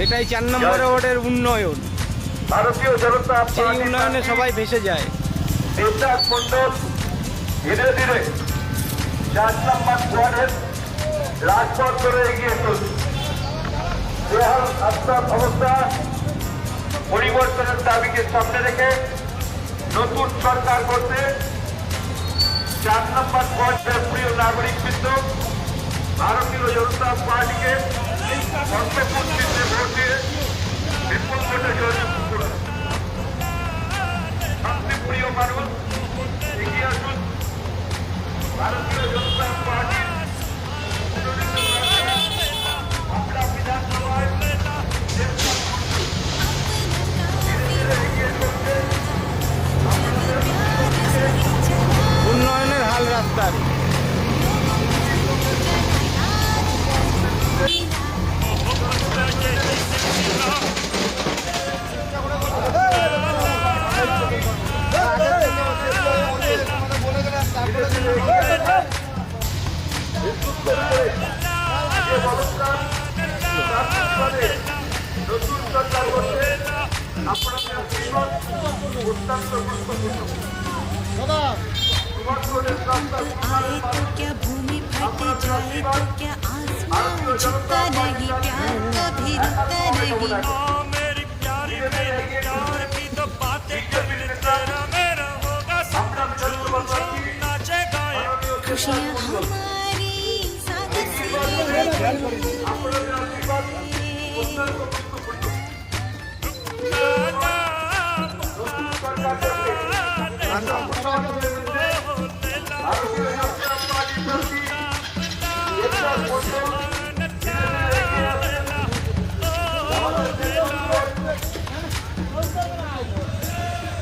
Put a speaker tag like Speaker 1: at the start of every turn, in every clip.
Speaker 1: এটাই 4 নম্বর ওয়ার্ডের উন্নয়ন।
Speaker 2: ভারতীয় জনতা
Speaker 1: সেই উন্নয়নে সবাই ভেসে যায়।
Speaker 2: দেবদাস মন্ডল ধীরে ধীরে 4 নম্বর ওয়ার্ডের রাজপথ করে এগিয়ে চলছে। বেহাল আস্থার অবস্থা পরিবর্তনের দাবিকে সামনে রেখে নতুন সরকার করতে 4 নম্বর ওয়ার্ডের প্রিয় নাগরিকবৃন্দ ভারতীয় জনতা পার্টিকে ভোট দিয়ে বিপুল ভোটে জয়যুক্ত করুন। শান্তিপ্রিয় মানুষ এগিয়ে আসুন ভারতীয় জনতা পার্টির আমরা বিধানসভায়
Speaker 1: উন্নয়নের হাল রাস্তার
Speaker 2: নতুন সরকার করতে আপনাদের আশীর্বাদ অত্যন্ত গুরুত্বপূর্ণ।
Speaker 3: आए तो क्या भूमि फट जाए तो क्या आसमान झुकता नहीं, प्यार कभी रुकता नहीं।
Speaker 4: मेरी प्यारी की तो बातें करने तेरा मेरा होगा सब झूम झूम नाचे गाए।
Speaker 3: खुशियाँ हमारी सागर से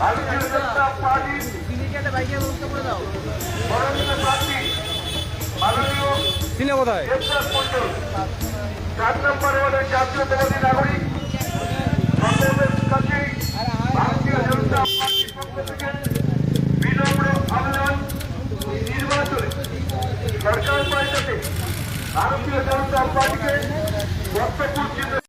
Speaker 2: ভারতীয় জনতা পার্টির বরণ্য প্রার্থী মাননীয়
Speaker 1: চিনে কোথায়
Speaker 2: দেবদাস মন্ডল 4 নম্বর ওয়ার্ডের জাতীয়তাবাদী নাগরিক সকলের কাছে ভারতীয় জনতা পার্টির পক্ষ থেকে বিনম্র আবেদন, নির্বাচনে সরকার পাল্টাতে ভারতীয় জনতা পার্টিকে